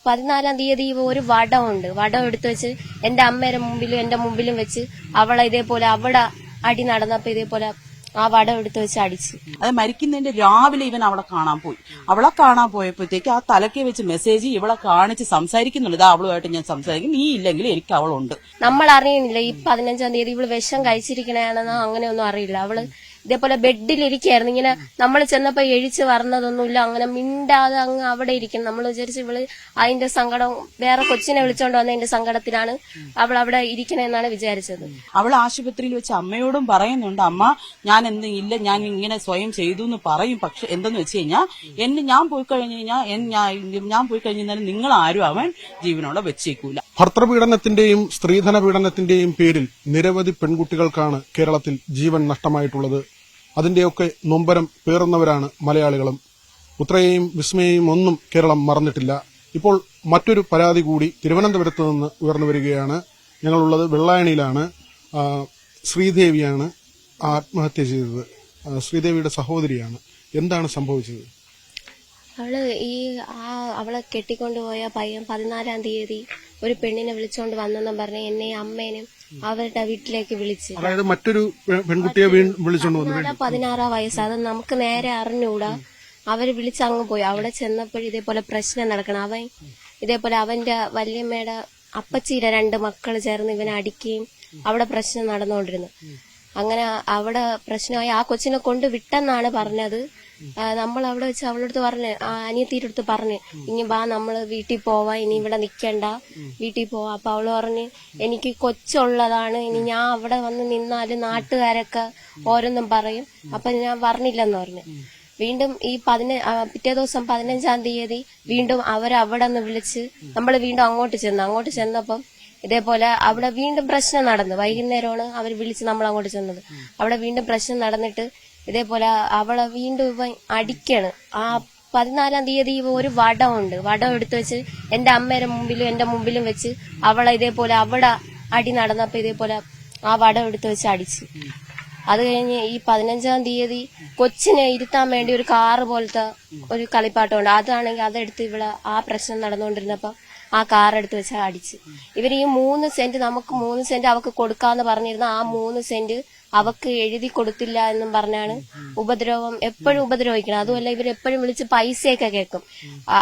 14-ാം തീയതി ഒരു വടമുണ്ട്. വടം എടുത്തു വെച്ച് എന്റെ അമ്മയുടെ മുമ്പിലും എന്റെ മുമ്പിലും വെച്ച് അവളെ ഇതേപോലെ അവിടെ അടി നടന്നപ്പോ ഇതേപോലെ ആ വടം എടുത്തു വെച്ച് അടിച്ചു. അത് മരിക്കുന്നതിന്റെ രാവിലെ ഇവൻ അവളെ കാണാൻ പോയി. അവളെ കാണാൻ പോയപ്പോഴത്തേക്ക് ആ തലക്കെ വെച്ച് മെസ്സേജ് ഇവളെ കാണിച്ച് സംസാരിക്കുന്നുണ്ട്. ഇതാ അവളുമായിട്ട് ഞാൻ സംസാരിക്കും, നീ ഇല്ലെങ്കിൽ എനിക്ക് അവളുണ്ട്. നമ്മൾ അറിയണില്ല ഈ 15-ാം തീയതി ഇവള് വിഷം കഴിച്ചിരിക്കണെന്നോ അങ്ങനെയൊന്നും അറിയില്ല. അവള് ഇതേപോലെ ബെഡിലിരിക്കായിരുന്നു. ഇങ്ങനെ നമ്മൾ ചെന്നപ്പോ എഴിച്ച് പറഞ്ഞതൊന്നുമില്ല. അങ്ങനെ മിണ്ടാതെ അങ്ങ് അവിടെ ഇരിക്കണം. നമ്മൾ വിചാരിച്ച് ഇവള് അതിന്റെ സങ്കടം വേറെ കൊച്ചിനെ വിളിച്ചോണ്ട് വന്നതിന്റെ സങ്കടത്തിലാണ് അവൾ അവിടെ ഇരിക്കണെന്നാണ് വിചാരിച്ചത്. അവൾ ആശുപത്രിയിൽ വെച്ച് അമ്മയോടും പറയുന്നുണ്ട്, അമ്മ ഞാൻ ഇല്ല ഞാൻ ഇങ്ങനെ സ്വയം ചെയ്തു എന്ന് പറയും. പക്ഷെ എന്തെന്ന് വെച്ച് കഴിഞ്ഞാൽ ഞാൻ പോയി കഴിഞ്ഞാൽ നിങ്ങൾ ആരും അവൻ ജീവനോടെ വെച്ചേക്കൂല. ഭർത്തൃപീഡനത്തിന്റെയും സ്ത്രീധന പീഡനത്തിന്റെയും പേരിൽ നിരവധി പെൺകുട്ടികൾക്കാണ് കേരളത്തിൽ ജീവൻ നഷ്ടമായിട്ടുള്ളത്. അതിന്റെയൊക്കെ നൊമ്പരം പേറുന്നവരാണ് മലയാളികളും. ഉത്രയെയും വിസ്മയെയും ഒന്നും കേരളം മറന്നിട്ടില്ല. ഇപ്പോൾ മറ്റൊരു പരാതി കൂടി തിരുവനന്തപുരത്ത് നിന്ന് ഉയർന്നു വരികയാണ്. ഞങ്ങളുള്ളത് വെള്ളായണിയിലാണ്. ശ്രീദേവിയാണ് ആത്മഹത്യ ചെയ്തത്. ശ്രീദേവിയുടെ സഹോദരിയാണ്. എന്താണ് സംഭവിച്ചത്? അവളെ കെട്ടിക്കൊണ്ടുപോയ പയ്യൻ 14-ാം തീയതി ഒരു പെണ്ണിനെ വിളിച്ചോണ്ട് വന്നെന്നും പറഞ്ഞ് എന്നെയും അമ്മേനും അവരുടെ വീട്ടിലേക്ക് വിളിച്ച്, അതായത് മറ്റൊരു പെൺകുട്ടിയെ വിളിച്ചോണ്ട് വന്നു. 16 വയസ്സ്. അത് നമുക്ക് നേരെ അറിഞ്ഞൂടാ. അവര് വിളിച്ചങ്ങ് പോയി. അവിടെ ചെന്നപ്പോഴും ഇതേപോലെ പ്രശ്നം നടക്കണം. അവൻ ഇതേപോലെ അവന്റെ വല്യമ്മയുടെ അപ്പച്ചീര 2 മക്കള് ചേർന്ന് ഇവനെ അടിക്കുകയും അവിടെ പ്രശ്നം നടന്നുകൊണ്ടിരുന്നു. അങ്ങനെ അവിടെ പ്രശ്നമായി. ആ കൊച്ചിനെ കൊണ്ട് വിട്ടെന്നാണ് പറഞ്ഞത്. നമ്മൾ അവിടെ വെച്ച് അവളടുത്ത് പറഞ്ഞ് അനിയത്തിയുടെ അടുത്ത് പറഞ്ഞ് ഇനി വാ നമ്മള് വീട്ടിൽ പോവാ, ഇനി ഇവിടെ നിക്കണ്ട, വീട്ടിൽ പോവാ. അപ്പൊ അവള് പറഞ്ഞ് എനിക്ക് കൊച്ചുള്ളതാണ്, ഇനി ഞാൻ അവിടെ വന്ന് നിന്നാല് നാട്ടുകാരൊക്കെ ഓരോന്നും പറയും, അപ്പൊ ഞാൻ പറഞ്ഞില്ലെന്ന് പറഞ്ഞു. വീണ്ടും ഈ പിറ്റേ ദിവസം 15-ാം തീയതി വീണ്ടും അവരവിടെ നിന്ന് വിളിച്ച് നമ്മൾ വീണ്ടും അങ്ങോട്ട് ചെന്നപ്പം ഇതേപോലെ അവിടെ വീണ്ടും പ്രശ്നം നടന്നു. വൈകുന്നേരമാണ് അവർ വിളിച്ച് നമ്മൾ അങ്ങോട്ട് ചെന്നത്. അവിടെ വീണ്ടും പ്രശ്നം നടന്നിട്ട് ഇതേപോലെ അവളെ വീണ്ടും ഇവൻ അടിക്കാണ്. ആ 14-ാം തീയതി ഒരു വടമുണ്ട്. വടം എടുത്തു വെച്ച് എന്റെ അമ്മയുടെ മുമ്പിലും എന്റെ മുമ്പിലും വെച്ച് അവളെ ഇതേപോലെ അവിടെ അടി നടന്നപ്പോ ഇതേപോലെ ആ വടം എടുത്തു വെച്ച് അടിച്ചു. അത് കഴിഞ്ഞ് ഈ 15-ാം തീയതി കൊച്ചിനെ ഇരുത്താൻ വേണ്ടി ഒരു കാറ് പോലത്തെ ഒരു കളിപ്പാട്ടമുണ്ട്. അതാണെങ്കിൽ അതെടുത്ത് ഇവിടെ ആ പ്രശ്നം നടന്നുകൊണ്ടിരുന്നപ്പോ ആ കാറെടുത്ത് വെച്ച് അടിച്ച്. ഇവർ ഈ 3 സെന്റ് നമുക്ക് 3 സെന്റ് അവക്ക് കൊടുക്കാന്ന് പറഞ്ഞിരുന്ന ആ 3 സെന്റ് അവക്ക് എഴുതി കൊടുത്തില്ല എന്നും പറഞ്ഞാണ് ഉപദ്രവം. എപ്പോഴും ഉപദ്രവിക്കണം. അതുമല്ല ഇവരെപ്പോഴും വിളിച്ച് പൈസയൊക്കെ കേൾക്കും.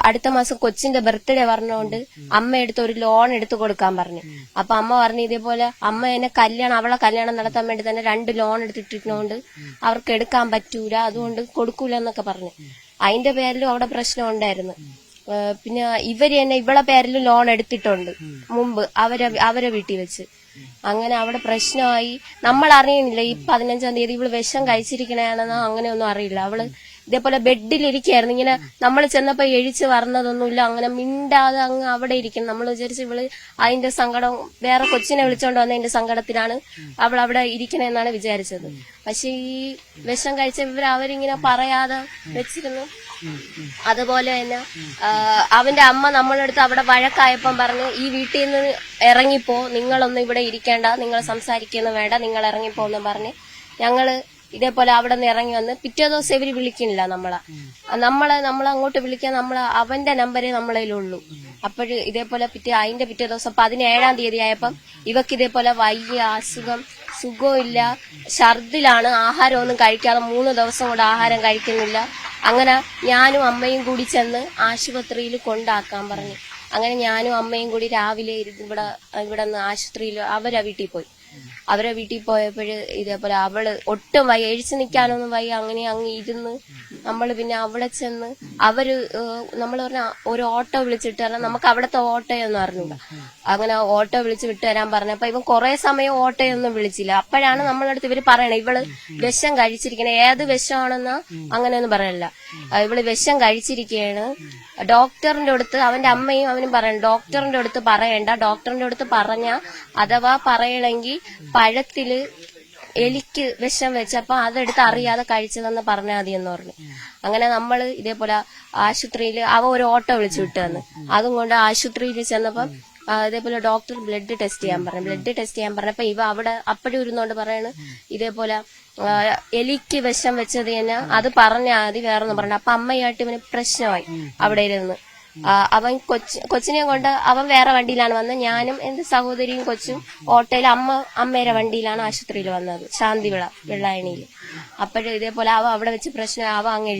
അടുത്ത മാസം കൊച്ചിന്റെ ബർത്ത്ഡേ പറഞ്ഞുകൊണ്ട് അമ്മ എടുത്ത് ഒരു ലോൺ എടുത്ത് കൊടുക്കാൻ പറഞ്ഞു. അപ്പൊ അമ്മ പറഞ്ഞു ഇതേപോലെ അമ്മ എന്നെ അവളെ കല്യാണം നടത്താൻ വേണ്ടി തന്നെ 2 ലോൺ എടുത്തിട്ടിരുന്നോണ്ട് അവർക്ക് എടുക്കാൻ പറ്റൂല, അതുകൊണ്ട് കൊടുക്കൂല എന്നൊക്കെ പറഞ്ഞു. അതിന്റെ പേരിലും അവിടെ പ്രശ്നം ഉണ്ടായിരുന്നു. പിന്നെ ഇവര് തന്നെ ഇവളെ പേരിൽ ലോൺ എടുത്തിട്ടുണ്ട് മുമ്പ് അവരെ വീട്ടിൽ വെച്ച്. അങ്ങനെ അവിടെ പ്രശ്നമായി. നമ്മൾ അറിയണില്ല ഈ 15-ാം തീയതി ഇവള് വിഷം കഴിച്ചിരിക്കണെന്നോ അങ്ങനെയൊന്നും അറിയില്ല. അവള് ഇതേപോലെ ബെഡിലിരിക്കായിരുന്നു. ഇങ്ങനെ നമ്മൾ ചെന്നപ്പോ എഴിച്ച് പറഞ്ഞതൊന്നുമില്ല. അങ്ങനെ മിണ്ടാതെ അങ്ങ് അവിടെ ഇരിക്കണം. നമ്മൾ വിചാരിച്ച് ഇവള് അതിന്റെ സങ്കടം വേറെ കൊച്ചിനെ വിളിച്ചോണ്ട് വന്നതിന്റെ സങ്കടത്തിലാണ് അവൾ അവിടെ ഇരിക്കണെന്നാണ് വിചാരിച്ചത്. പക്ഷെ ഈ വിഷം കഴിച്ച അവരിങ്ങനെ പറയാതെ വെച്ചിരുന്നു. അതുപോലെ തന്നെ അവന്റെ അമ്മ നമ്മളടുത്ത് അവിടെ വഴക്കായപ്പം പറഞ്ഞു ഈ വീട്ടിൽ നിന്ന് ഇറങ്ങിപ്പോ, നിങ്ങളൊന്നും ഇവിടെ ഇരിക്കേണ്ട, നിങ്ങൾ സംസാരിക്കുന്നു വേണ്ട, നിങ്ങൾ ഇറങ്ങിപ്പോന്നും പറഞ്ഞ് ഞങ്ങള് ഇതേപോലെ അവിടെ നിന്ന് ഇറങ്ങി വന്ന് പിറ്റേ ദിവസം ഇവര് വിളിക്കുന്നില്ല നമ്മളങ്ങോട്ട് വിളിക്കാൻ അവന്റെ നമ്പരേ നമ്മളതിലുള്ളൂ. അപ്പോഴ് ഇതേപോലെ അതിന്റെ പിറ്റേ ദിവസം 17-ാം തീയതി ആയപ്പം ഇവക്ക് ഇതേപോലെ വയ്യ, സുഖമില്ല, ഛർദിലാണ്, ആഹാരമൊന്നും കഴിക്കാതെ 3 ദിവസം കൊണ്ട് ആഹാരം കഴിക്കുന്നില്ല. അങ്ങനെ ഞാനും അമ്മയും കൂടി ചെന്ന് ആശുപത്രിയിൽ കൊണ്ടാക്കാൻ പറഞ്ഞു. അങ്ങനെ ഞാനും അമ്മയും കൂടി രാവിലെ ഇവിടെ നിന്ന് ആശുപത്രിയിൽ അവരെ വീട്ടിൽ പോയി. അവരെ വീട്ടിൽ പോയപ്പോഴ് ഇതേപോലെ അവള് ഒട്ടും വയ്യ, എഴിച്ചു നിൽക്കാനൊന്നും വയ്യ. അങ്ങനെ അങ്ങ് ഇരുന്ന് നമ്മള് പിന്നെ അവിടെ ചെന്ന് നമ്മൾ പറഞ്ഞ ഒരു ഓട്ടോ വിളിച്ചിട്ട് തരാം, നമുക്ക് അവിടത്തെ ഓട്ടോയൊന്നും അറിഞ്ഞൂടാ. അങ്ങനെ ഓട്ടോ വിളിച്ച് വിട്ടു തരാൻ പറഞ്ഞപ്പോ ഇവൻ കുറെ സമയം ഓട്ടോയൊന്നും വിളിച്ചില്ല. അപ്പോഴാണ് നമ്മളടുത്ത് ഇവര് പറയണേ ഇവള് വിഷം കഴിച്ചിരിക്കണേ. ഏത് വിഷമാണെന്നാ അങ്ങനെയൊന്നും പറയല്ല, ഇവള് വിഷം കഴിച്ചിരിക്കുകയാണ്. ഡോക്ടറിന്റെ അടുത്ത് അവന്റെ അമ്മയും അവനും പറയണം, ഡോക്ടറിന്റെ അടുത്ത് പറയണ്ട, ഡോക്ടറിന്റെ അടുത്ത് പറഞ്ഞ അഥവാ പറയണമെങ്കിൽ പഴത്തില് എലിക്ക് വിഷം വെച്ചപ്പോ അതെടുത്ത് അറിയാതെ കഴിച്ചതെന്ന് പറഞ്ഞാൽ മതി എന്ന് പറഞ്ഞു. അങ്ങനെ നമ്മള് ഇതേപോലെ ആശുപത്രിയിൽ ഒരു ഓട്ടോ വിളിച്ചു വിട്ടു തന്നു. അതും കൊണ്ട് ആശുപത്രിയിൽ ചെന്നപ്പം ഇതേപോലെ ഡോക്ടർ ബ്ലഡ് ടെസ്റ്റ് ചെയ്യാൻ പറഞ്ഞപ്പോ ഇവ അവിടെ അപ്പഴും ഇരുന്നോണ്ട് പറയണ് ഇതേപോലെ എലിക്ക് വിഷം വെച്ചത് തന്നെ അത് പറഞ്ഞാൽ മതി, വേറൊന്നും പറഞ്ഞു. അപ്പൊ അമ്മയായിട്ട് ഇവന് പ്രശ്നമായി അവിടെ ഇരുന്ന്. അവൻ കൊച്ചിനെയും കൊണ്ട് അവൻ വേറെ വണ്ടിയിലാണ് വന്നത്. ഞാനും എന്റെ സഹോദരിയും കൊച്ചും ഓട്ടോയിൽ അമ്മയുടെ വണ്ടിയിലാണ് ആശുപത്രിയിൽ വന്നത്, ശാന്തിവിള വെള്ളായണിയിൽ. അപ്പോഴും ഇതേപോലെ അവ അവിടെ വെച്ച് പ്രശ്നം അവ അങ്ങ്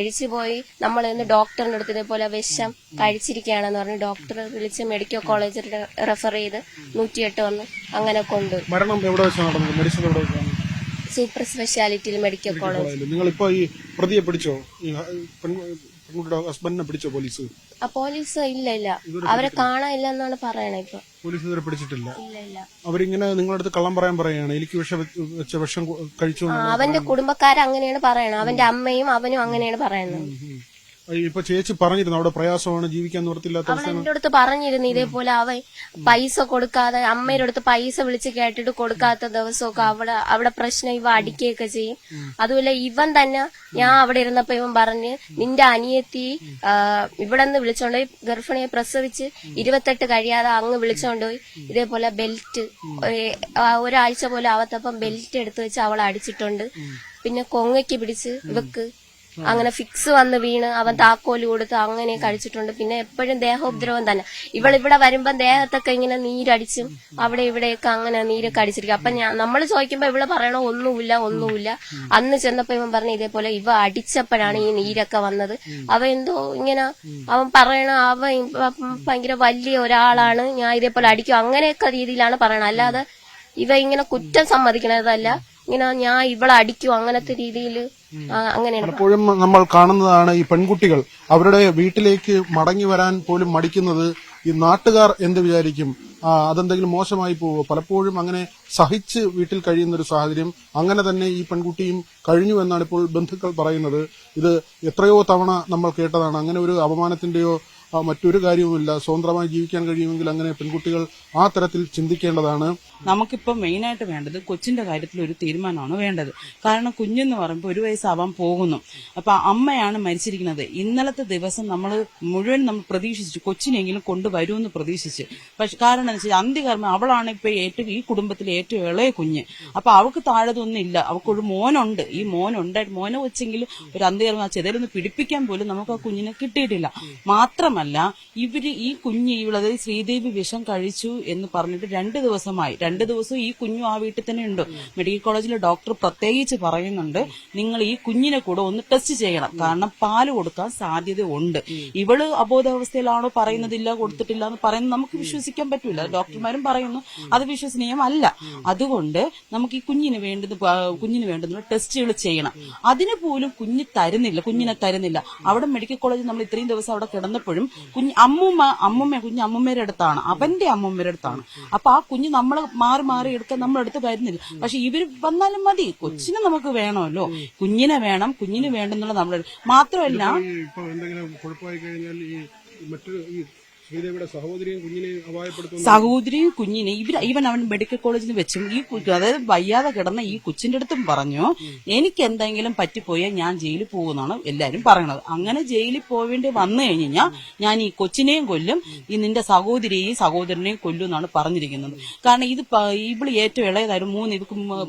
എഴിച്ചുപോയി. നമ്മൾ ഇന്ന് ഡോക്ടറിന്റെ അടുത്ത് ഇതേപോലെ വിഷം കഴിച്ചിരിക്കുകയാണെന്ന് പറഞ്ഞ് ഡോക്ടർ വിളിച്ച് മെഡിക്കൽ കോളേജിൽ റെഫർ ചെയ്ത് 108 വന്ന് അങ്ങനെ കൊണ്ട് മരണം എവിടെ വെച്ചാണ് നടന്നത്? മെഡിസിൻ എവിടെ വെച്ചാണ്? സൂപ്പർ സ്പെഷ്യാലിറ്റിയിൽ മെഡിക്കൽ കോളേജ്. നിങ്ങളിപ്പോ ഈ പ്രതിയെ പിടിച്ചോ? പെൺകുട്ടിയുടെ ഹസ്ബൻഡിനെ പിടിച്ചോ പോലീസ്? പോലീസ് ഇല്ല, അവരെ കാണാനില്ല എന്നാണ് പറയണേ. ഇപ്പൊ പോലീസ് ഇതുവരെ പിടിച്ചിട്ടില്ല. ഇല്ല. അവരിങ്ങനെ നിങ്ങളടുത്ത് കള്ളം പറയുകയാണ്, എനിക്ക് വിഷം കഴിച്ചു. അവന്റെ കുടുംബക്കാരങ്ങനെയാണ് പറയണത്, അവന്റെ അമ്മയും അവനും അങ്ങനെയാണ് പറയുന്നത്. ഇപ്പൊ ചേച്ചി പറഞ്ഞിരുന്നു അവിടെ പ്രയാസമാണ്, ജീവിക്കാൻ നിവർത്തില്ലാത്ത അവൾ എന്റെ അടുത്ത് പറഞ്ഞിരുന്നു ഇതേപോലെ അവൻ പൈസ കൊടുക്കാതെ, അമ്മയുടെ അടുത്ത് പൈസ വിളിച്ച് കേട്ടിട്ട് കൊടുക്കാത്ത ദിവസമൊക്കെ അവിടെ പ്രശ്നം ഇവ അടിക്കുകയൊക്കെ ചെയ്യും. അതുപോലെ ഇവൻ തന്നെ ഞാൻ അവിടെ ഇരുന്നപ്പോ ഇവൻ പറഞ്ഞ് നിന്റെ അനിയത്തി ഇവിടെ നിന്ന് വിളിച്ചോണ്ടുപോയി, ഗർഭിണിയെ പ്രസവിച്ച് 28 കഴിയാതെ അങ്ങ് വിളിച്ചോണ്ടുപോയി ഇതേപോലെ ബെൽറ്റ് ഒരാഴ്ച പോലും ആവത്തപ്പം ബെൽറ്റ് എടുത്തു വെച്ച് അവളെ അടിച്ചിട്ടുണ്ട്. പിന്നെ കൊങ്ങയ്ക്ക് പിടിച്ച് ഇവക്ക് അങ്ങനെ ഫിക്സ് വന്ന് വീണ് അവൻ താക്കോല് കൊടുത്ത് അങ്ങനെ കഴിച്ചിട്ടുണ്ട്. പിന്നെ എപ്പോഴും ദേഹോപദ്രവം തന്നെ. ഇവളിവിടെ വരുമ്പം ദേഹത്തൊക്കെ ഇങ്ങനെ നീരടിച്ചും അവിടെ ഇവിടെയൊക്കെ അങ്ങനെ നീരൊക്കെ അടിച്ചിരിക്കും. അപ്പൊ നമ്മൾ ചോദിക്കുമ്പോ ഇവള് പറയണോ ഒന്നുമില്ല. അന്ന് ചെന്നപ്പോ ഇവൻ പറഞ്ഞ ഇതേപോലെ ഇവ അടിച്ചപ്പോഴാണ് ഈ നീരൊക്കെ വന്നത്. അവ എന്തോ ഇങ്ങനെ അവൻ പറയണ അവൻ ഭയങ്കര വലിയ ഒരാളാണ്, ഞാൻ ഇതേപോലെ അടിക്കും അങ്ങനെയൊക്കെ രീതിയിലാണ് പറയണത്. അല്ലാതെ ഇവ ഇങ്ങനെ കുറ്റം സമ്മതിക്കണതല്ല, ഇങ്ങനെ ഞാൻ ഇവളെ അടിക്കും അങ്ങനത്തെ രീതിയിൽ അങ്ങനെയാണ്. പലപ്പോഴും നമ്മൾ കാണുന്നതാണ് ഈ പെൺകുട്ടികൾ അവരുടെ വീട്ടിലേക്ക് മടങ്ങി വരാൻ പോലും മടിക്കുന്നത്. ഈ നാട്ടുകാർ എന്ത് വിചാരിക്കും, അതെന്തെങ്കിലും മോശമായി പോവോ? പലപ്പോഴും അങ്ങനെ സഹിച്ച് വീട്ടിൽ കഴിയുന്ന ഒരു സാഹചര്യം അങ്ങനെ തന്നെ ഈ പെൺകുട്ടിയും കഴിഞ്ഞു എന്നാണ് ഇപ്പോൾ ബന്ധുക്കൾ പറയുന്നത്. ഇത് എത്രയോ തവണ നമ്മൾ കേട്ടതാണ്. അങ്ങനെ ഒരു അപമാനത്തിന്റെയോ മറ്റൊരു കാര്യവുമില്ല. സ്വതന്ത്രമായി ജീവിക്കാൻ കഴിയുമെങ്കിൽ അങ്ങനെ പെൺകുട്ടികൾ ആ തരത്തിൽ ചിന്തിക്കേണ്ടതാണ്. നമുക്കിപ്പം മെയിനായിട്ട് വേണ്ടത് കൊച്ചിന്റെ കാര്യത്തിൽ ഒരു തീരുമാനമാണ് വേണ്ടത്. കാരണം കുഞ്ഞെന്ന് പറയുമ്പോൾ 1 വയസ്സാവാൻ പോകുന്നു. അപ്പൊ അമ്മയാണ് മരിച്ചിരിക്കുന്നത്. ഇന്നലത്തെ ദിവസം നമ്മൾ പ്രതീക്ഷിച്ചു കൊച്ചിനെങ്കിലും കൊണ്ടുവരുമെന്ന് പ്രതീക്ഷിച്ച്. പക്ഷെ കാരണം എന്താ വെച്ചാൽ അന്ത്യകർമ്മം അവളാണ് ഇപ്പൊ ഈ കുടുംബത്തിലെ ഏറ്റവും ഇളയ കുഞ്ഞ്. അപ്പൊ അവൾക്ക് താഴെതൊന്നും ഇല്ല, അവൾക്കൊരു മോനുണ്ട്. ഈ മോനെ വെച്ചെങ്കിലും ഒരു അന്ത്യകർമ്മം ചെതലൊന്ന് പിടിപ്പിക്കാൻ പോലും നമുക്ക് ആ കുഞ്ഞിനെ കിട്ടിയിട്ടില്ല. മാത്രമല്ല ഈ കുഞ്ഞ് ഇവളത് ശ്രീദേവി വിഷം കഴിച്ചു എന്ന് പറഞ്ഞിട്ട് 2 ദിവസമായി. 2 ദിവസം ഈ കുഞ്ഞും ആ വീട്ടിൽ തന്നെ ഉണ്ട്. മെഡിക്കൽ കോളേജിലെ ഡോക്ടർ പ്രത്യേകിച്ച് പറയുന്നുണ്ട് നിങ്ങൾ ഈ കുഞ്ഞിനെ കൂടെ ഒന്ന് ടെസ്റ്റ് ചെയ്യണം, കാരണം പാല് കൊടുക്കാൻ സാധ്യത ഉണ്ട്. ഇവള് അബോധാവസ്ഥയിലാണോ പറയുന്നതില്ല കൊടുത്തിട്ടില്ല എന്ന് പറയുന്നത് നമുക്ക് വിശ്വസിക്കാൻ പറ്റൂല. ഡോക്ടർമാരും പറയുന്നു അത് വിശ്വസനീയമല്ല. അതുകൊണ്ട് നമുക്ക് ഈ കുഞ്ഞിന് വേണ്ടുന്ന ടെസ്റ്റുകൾ ചെയ്യണം. അതിന് പോലും കുഞ്ഞിനെ തരുന്നില്ല. അവിടെ മെഡിക്കൽ കോളേജിൽ നമ്മൾ ഇത്രയും ദിവസം അവിടെ കിടന്നപ്പോഴും കുഞ്ഞമ്മൂമ്മയുടെ അടുത്താണ്, അവന്റെ അമ്മൂമ്മയുടെ അടുത്താണ്. അപ്പൊ ആ കുഞ്ഞ് നമ്മൾ മാറി എടുക്കാൻ നമ്മളെടുത്ത് വരുന്നില്ല. പക്ഷെ ഇവര് വന്നാലും മതി, കൊച്ചിനെ നമുക്ക് വേണമല്ലോ, കുഞ്ഞിനെ വേണ്ടെന്നുള്ള നമ്മൾ മാത്രമല്ല. സഹോദരിയും കുഞ്ഞിനെ അവൻ മെഡിക്കൽ കോളേജിൽ വെച്ചും അതായത് വയ്യാതെ കിടന്ന ഈ കൊച്ചിന്റെ അടുത്തും പറഞ്ഞു എനിക്ക് എന്തെങ്കിലും പറ്റിപ്പോയാൽ ഞാൻ ജയിലിൽ പോകുമെന്നാണ് എല്ലാരും പറയണത്. അങ്ങനെ ജയിലിൽ പോവേണ്ടി വന്നു കഴിഞ്ഞാൽ ഞാൻ ഈ കൊച്ചിനെയും കൊല്ലും, ഈ നിന്റെ സഹോദരനെയും കൊല്ലും എന്നാണ് പറഞ്ഞിരിക്കുന്നത്. കാരണം ഇവള് ഏറ്റവും ഇളയതായിരുന്നു.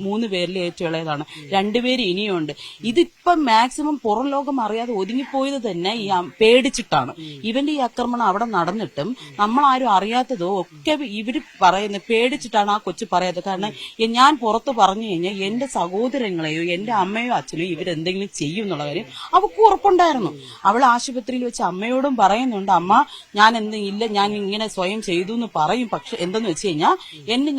3 പേരിൽ ഏറ്റവും ഇളയതാണ്. 2 പേര് ഇനിയുണ്ട്. ഇതിപ്പം മാക്സിമം പുറം ലോകം അറിയാതെ ഒതുങ്ങിപ്പോയത് തന്നെ ഈ പേടിച്ചിട്ടാണ്. ഇവന്റെ ഈ ആക്രമണം അവിടെ നടന്നിട്ടും നമ്മളാരും അറിയാത്തതോ ഒക്കെ ഇവര് പറയുന്നത് പേടിച്ചിട്ടാണ് ആ കൊച്ചു പറയാത്തത്. കാരണം ഞാൻ പുറത്ത് പറഞ്ഞു കഴിഞ്ഞാൽ എന്റെ സഹോദരങ്ങളെയോ എന്റെ അമ്മയോ അച്ഛനോ ഇവരെന്തെങ്കിലും ചെയ്യും എന്നുള്ള കാര്യം അവൾക്ക് ഉറപ്പുണ്ടായിരുന്നു. അവൾ ആശുപത്രിയിൽ വെച്ച് അമ്മയോടും പറയുന്നുണ്ട്, അമ്മ ഞാൻ എന്തെങ്കിലും ഞാൻ ഇങ്ങനെ സ്വയം ചെയ്തു എന്ന് പറയും. പക്ഷെ എന്തെന്ന് വെച്ച് കഴിഞ്ഞാൽ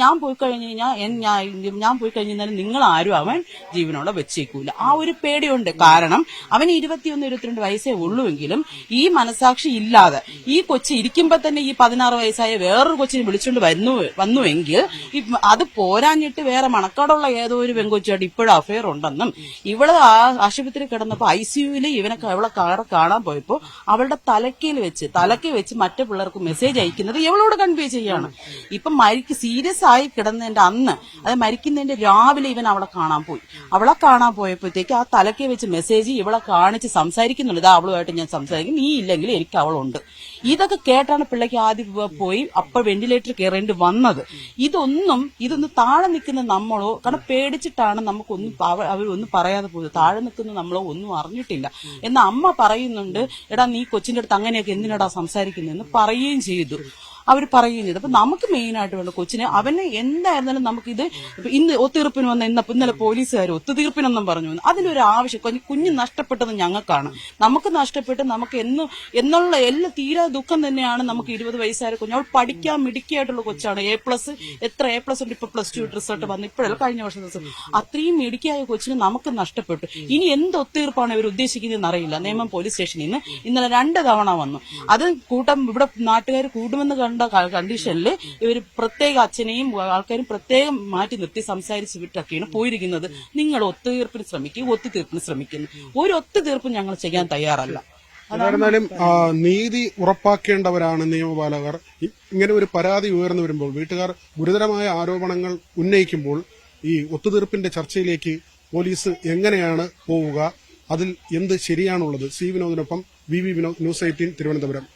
ഞാൻ പോയി കഴിഞ്ഞാൽ നിങ്ങൾ ആരും അവൻ ജീവനോടെ വെച്ചേക്കൂല. ആ ഒരു പേടിയുണ്ട്. കാരണം അവന് 21-22 വയസ്സേ ഉള്ളുവെങ്കിലും ഈ മനസാക്ഷി ഇല്ലാതെ ഈ കൊച്ചി ഇരിക്കുമ്പോ തന്നെ ഈ 16 വയസ്സായ വേറൊരു കൊച്ചിനെ വിളിച്ചുകൊണ്ട് വന്നുവെങ്കിൽ അത് പോരാഞ്ഞിട്ട് വേറെ മണക്കാടുള്ള ഏതോ ഒരു പെൺകൊച്ചായിട്ട് ഇപ്പോഴും അഫയർ ഉണ്ടെന്നും ഇവള് ആശുപത്രി കിടന്നപ്പോ ICUവിൽ അവളെ കാണാൻ പോയപ്പോ അവളുടെ തലയ്ക്ക് വെച്ച് മറ്റു പിള്ളേർക്ക് മെസ്സേജ് അയക്കുന്നത് ഇവളോട് കൺവേ ചെയ്യാണ്. ഇപ്പൊ സീരിയസ് ആയി കിടന്നതിന്റെ അന്ന്, അത് മരിക്കുന്നതിന്റെ രാവിലെ ഇവൻ അവളെ കാണാൻ പോയപ്പോഴത്തേക്ക് ആ തലയ്ക്ക് വെച്ച് മെസ്സേജ് ഇവളെ കാണിച്ച് സംസാരിക്കുന്നുണ്ട്. ഇതാ അവളുമായിട്ട് ഞാൻ സംസാരിക്കും, നീ ഇല്ലെങ്കിൽ എനിക്ക് അവളുണ്ട്. ഇതൊക്കെ കേട്ടാണ് പിള്ളേക്ക് ആദ്യം പോയി അപ്പൊ വെന്റിലേറ്റർ കയറേണ്ടി വന്നത്. ഇതൊന്ന് താഴെ നിൽക്കുന്ന നമ്മളോ, കാരണം പേടിച്ചിട്ടാണ് നമുക്കൊന്നും അവരൊന്നും പറയാതെ പോയത്. താഴെ നിൽക്കുന്ന നമ്മളോ ഒന്നും അറിഞ്ഞിട്ടില്ല എന്ന് അമ്മ പറയുന്നുണ്ട്. എടാ നീ കൊച്ചിന്റെ അടുത്ത് അങ്ങനെയൊക്കെ എന്തിനാടാ സംസാരിക്കുന്നതെന്ന് പറയുകയും ചെയ്തു. അവർ പറയുകയും ചെയ്തു. അപ്പൊ നമുക്ക് മെയിൻ ആയിട്ട് വേണ്ട കൊച്ചിനെ, അവനെ എന്തായിരുന്നാലും നമുക്കിത് ഇന്ന് ഒത്തുതീർപ്പിന് വന്ന ഇന്നലെ പോലീസുകാർ ഒത്തുതീർപ്പിനൊന്നും പറഞ്ഞു. അതിലൊരു ആവശ്യം, കുഞ്ഞ് നഷ്ടപ്പെട്ടത് ഞങ്ങൾക്കാണ്. നമുക്ക് നഷ്ടപ്പെട്ട് നമുക്ക് എന്നുള്ള എല്ലാ തീരാ ദുഃഖം തന്നെയാണ്. നമുക്ക് 20 വയസ്സായ കുഞ്ഞ്, അവൾ പഠിക്കാൻ മിടുക്കിയായിട്ടുള്ള കൊച്ചാണ്. എത്ര എ പ്ലസ് ഉണ്ട്. ഇപ്പൊ +2 റിസൾട്ട് വന്നു, ഇപ്പോഴല്ല കഴിഞ്ഞ വർഷം ദിവസം. അത്രയും മിടുക്കിയായ കൊച്ചിന് നമുക്ക് നഷ്ടപ്പെട്ടു. ഇനി എന്ത് ഒത്തുതീർപ്പാണ് ഇവർ ഉദ്ദേശിക്കുന്നതെന്ന് അറിയില്ല. നേമം പോലീസ് സ്റ്റേഷനിൽ നിന്ന് ഇന്നലെ 2 തവണ വന്നു. അത് ഇവിടെ നാട്ടുകാർ കൂടുമെന്ന് കണ്ട കണ്ടീഷനിൽ ഇവർ പ്രത്യേക അച്ഛനെയും ആൾക്കാരും പ്രത്യേകം മാറ്റി നിർത്തി സംസാരിച്ച് വിട്ടൊക്കെയാണ് പോയിരിക്കുന്നത്. നിങ്ങൾ ഒത്തുതീർപ്പിന് ശ്രമിക്കുന്നു. ഒരു ഒത്തുതീർപ്പും ഞങ്ങൾ ചെയ്യാൻ തയ്യാറല്ല. എന്നിരുന്നാലും നീതി ഉറപ്പാക്കേണ്ടവരാണ് നിയമപാലകർ. ഇങ്ങനെ ഒരു പരാതി ഉയർന്നു വരുമ്പോൾ, വീട്ടുകാർ ഗുരുതരമായ ആരോപണങ്ങൾ ഉന്നയിക്കുമ്പോൾ ഈ ഒത്തുതീർപ്പിന്റെ ചർച്ചയിലേക്ക് പോലീസ് എങ്ങനെയാണ് പോവുക? അതിൽ എന്ത് ശരിയാണുള്ളത്? സി വിനോദിനൊപ്പം വി വിനോദ്, ന്യൂസ് 18 തിരുവനന്തപുരം.